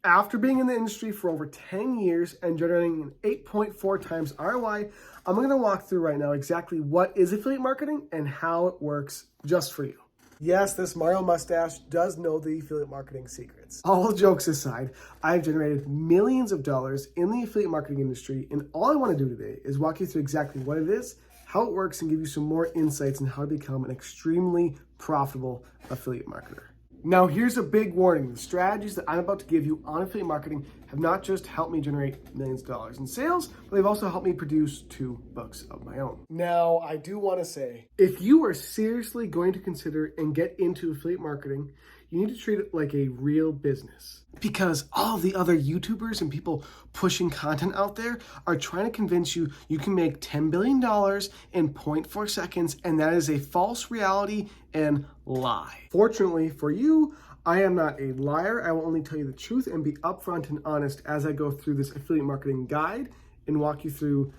After being in the industry for over 10 years and generating an 8.4 times ROI, I'm going to walk through right now exactly what is affiliate marketing and how it works just for you. Yes, this Mario mustache does know the affiliate marketing secrets. All jokes aside, I've generated millions of dollars in the affiliate marketing industry, and all I want to do today is walk you through exactly what it is, how it works, and give you some more insights on how to become an extremely profitable affiliate marketer. Now, here's a big warning. The strategies that I'm about to give you on affiliate marketing have not just helped me generate millions of dollars in sales, but they've also helped me produce 2 books of my own. Now, I do want to say, if you are seriously going to consider and get into affiliate marketing, you need to treat it like a real business. Because all the other YouTubers and people pushing content out there are trying to convince you you can make $10 billion in 0.4 seconds, and that is a false reality and lie. Fortunately for you, I am not a liar. I will only tell you the truth and be upfront and honest as I go through this affiliate marketing guide and walk you through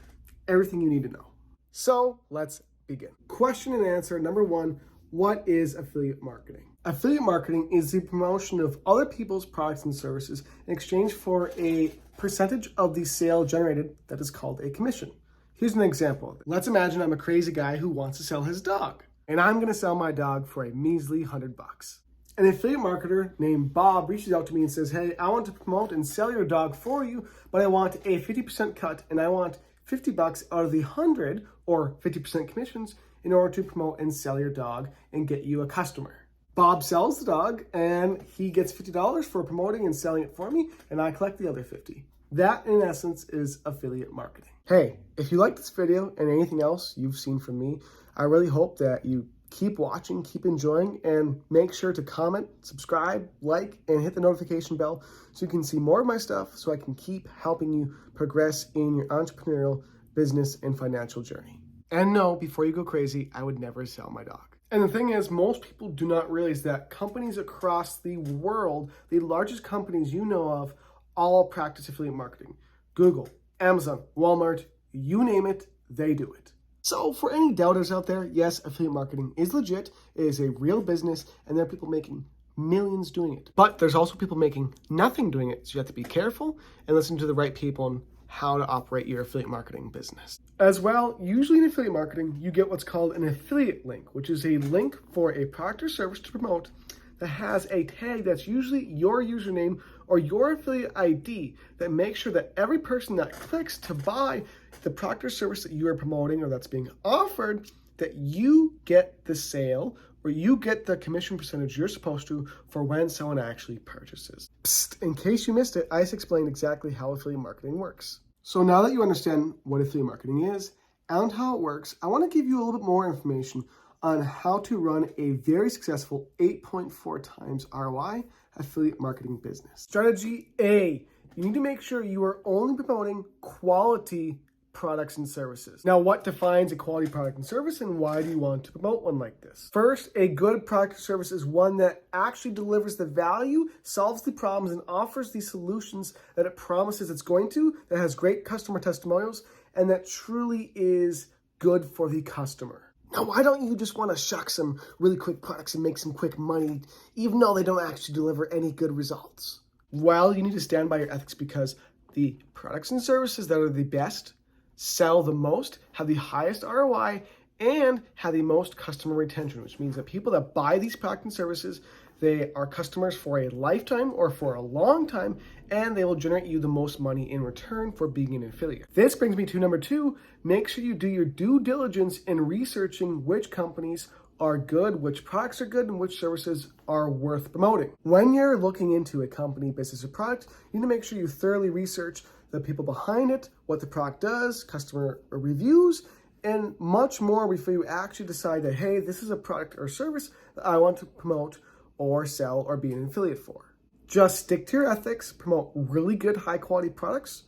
everything you need to know. So let's begin. Question and answer number 1, what is affiliate marketing? Affiliate marketing is the promotion of other people's products and services in exchange for a percentage of the sale generated that is called a commission. Here's an example of it. Let's imagine I'm a crazy guy who wants to sell his dog, and I'm going to sell my dog for a measly $100. An affiliate marketer named Bob reaches out to me and says, hey, I want to promote and sell your dog for you, but I want a 50% cut, and I want $50 out of the 100 or 50% commissions in order to promote and sell your dog and get you a customer. Bob sells the dog and he gets $50 for promoting and selling it for me, and I collect the other $50. That, in essence, is affiliate marketing. Hey, if you like this video and anything else you've seen from me, I really hope that you keep watching, keep enjoying, and make sure to comment, subscribe, like, and hit the notification bell so you can see more of my stuff so I can keep helping you progress in your entrepreneurial, business, and financial journey. And no, before you go crazy, I would never sell my dog. And the thing is, most people do not realize that companies across the world, the largest companies you know of, all practice affiliate marketing. Google, Amazon, Walmart, you name it, they do it. So for any doubters out there, yes, affiliate marketing is legit, it is a real business, and there are people making millions doing it. But there's also people making nothing doing it, so you have to be careful and listen to the right people and how to operate your affiliate marketing business. As well, usually in affiliate marketing, you get what's called an affiliate link, which is a link for a product or service to promote that has a tag that's usually your username or your affiliate ID that makes sure that every person that clicks to buy the product or service that you are promoting or that's being offered, that you get the sale or you get the commission percentage you're supposed to for when someone actually purchases. Psst, in case you missed it, I just explained exactly how affiliate marketing works. So now that you understand what affiliate marketing is and how it works, I want to give you a little bit more information on how to run a very successful 8.4 times ROI affiliate marketing business. Strategy A, you need to make sure you are only promoting quality products and services. Now, what defines a quality product and service, and why do you want to promote one like this? First, a good product or service is one that actually delivers the value, solves the problems, and offers the solutions that it promises it's going to, that has great customer testimonials, and that truly is good for the customer. Now, why don't you just want to shuck some really quick products and make some quick money, even though they don't actually deliver any good results? Well, you need to stand by your ethics, because the products and services that are the best, sell the most, have the highest ROI, and have the most customer retention, which means that people that buy these products and services, they are customers for a lifetime or for a long time, and they will generate you the most money in return for being an affiliate. This brings me to number 2, make sure you do your due diligence in researching which companies are good, which products are good, and which services are worth promoting. When you're looking into a company, business, or product, you need to make sure you thoroughly research the people behind it, what the product does, customer reviews, and much more before you actually decide that, hey, this is a product or service that I want to promote or sell or be an affiliate for. Just stick to your ethics, promote really good, high quality products,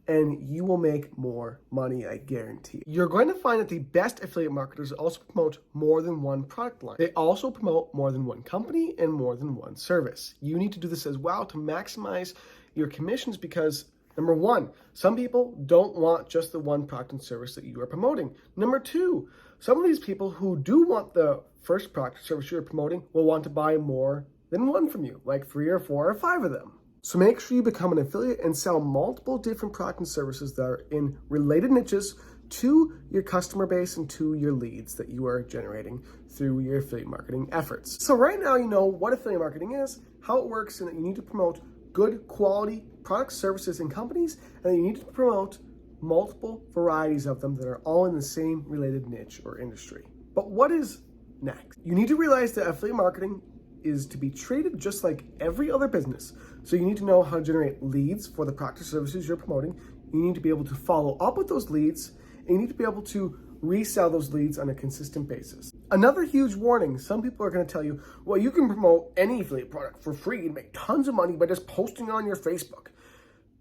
and you will make more money, I guarantee. You're going to find that the best affiliate marketers also promote more than one product line. They also promote more than one company and more than one service. You need to do this as well to maximize your commissions, because number 1, some people don't want just the one product and service that you are promoting. Number 2, some of these people who do want the first product or service you're promoting will want to buy more than one from you, like 3 or 4 or 5 of them. So make sure you become an affiliate and sell multiple different products and services that are in related niches to your customer base and to your leads that you are generating through your affiliate marketing efforts. So right now you know what affiliate marketing is, how it works, and that you need to promote good quality products, services, and companies, and that you need to promote multiple varieties of them that are all in the same related niche or industry. But what is next? You need to realize that affiliate marketing is to be treated just like every other business. So you need to know how to generate leads for the product or services you're promoting. You need to be able to follow up with those leads, and you need to be able to resell those leads on a consistent basis. Another huge warning, some people are going to tell you, well, you can promote any affiliate product for free and make tons of money by just posting on your Facebook.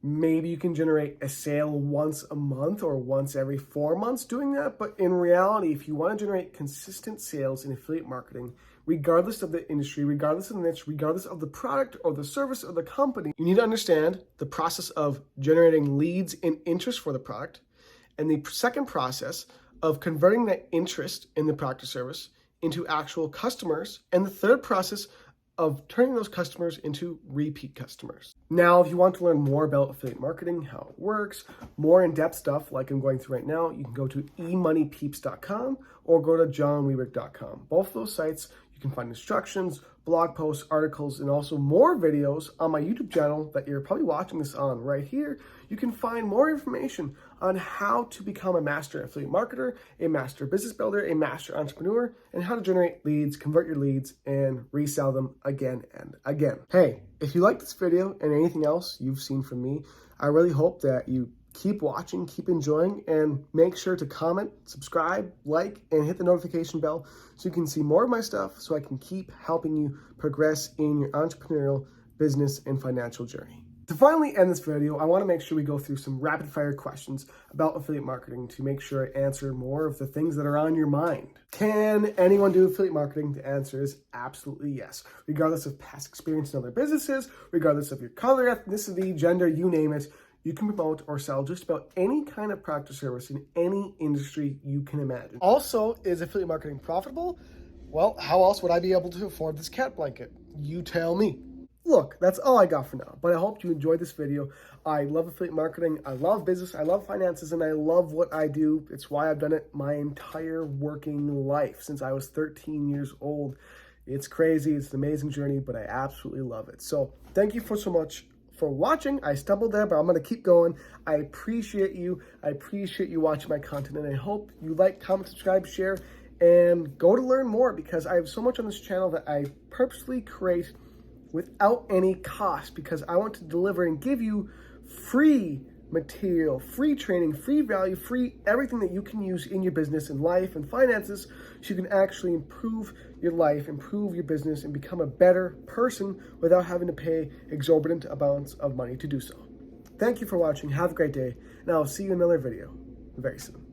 Maybe you can generate a sale once a month or once every 4 months doing that. But in reality, if you want to generate consistent sales in affiliate marketing, regardless of the industry, regardless of the niche, regardless of the product or the service or the company, you need to understand the process of generating leads and interest for the product. And the second process of converting that interest in the product or service into actual customers. And the third process of turning those customers into repeat customers. Now, if you want to learn more about affiliate marketing, how it works, more in-depth stuff like I'm going through right now, you can go to emoneypeeps.com or go to johnweberg.com. Both of those sites, you can find instructions, blog posts, articles, and also more videos on my YouTube channel that you're probably watching this on right here. You can find more information on how to become a master affiliate marketer, a master business builder, a master entrepreneur, and how to generate leads, convert your leads, and resell them again and again. Hey, if you like this video and anything else you've seen from me, I really hope that you keep watching, keep enjoying, and make sure to comment, subscribe, like, and hit the notification bell so you can see more of my stuff so I can keep helping you progress in your entrepreneurial, business, and financial journey. To finally end this video, I want to make sure we go through some rapid fire questions about affiliate marketing to make sure I answer more of the things that are on your mind. Can anyone do affiliate marketing? The answer is absolutely yes. Regardless of past experience in other businesses, regardless of your color, ethnicity, gender, you name it, you can promote or sell just about any kind of product or service in any industry you can imagine. Also, is affiliate marketing profitable? Well, how else would I be able to afford this cat blanket? You tell me. Look, that's all I got for now, but I hope you enjoyed this video. I love affiliate marketing, I love business, I love finances, and I love what I do. It's why I've done it my entire working life since I was 13 years old. It's crazy, it's an amazing journey, but I absolutely love it. So thank you so much for watching. I stumbled there, but I'm going to keep going. I appreciate you. I appreciate you watching my content, and I hope you like, comment, subscribe, share, and go to learn more, because I have so much on this channel that I purposely create without any cost, because I want to deliver and give you free material, free training, free value, free everything that you can use in your business and life and finances, so you can actually improve your life, improve your business, and become a better person without having to pay exorbitant amounts of money to do so. Thank you for watching. Have a great day, and I'll see you in another video very soon.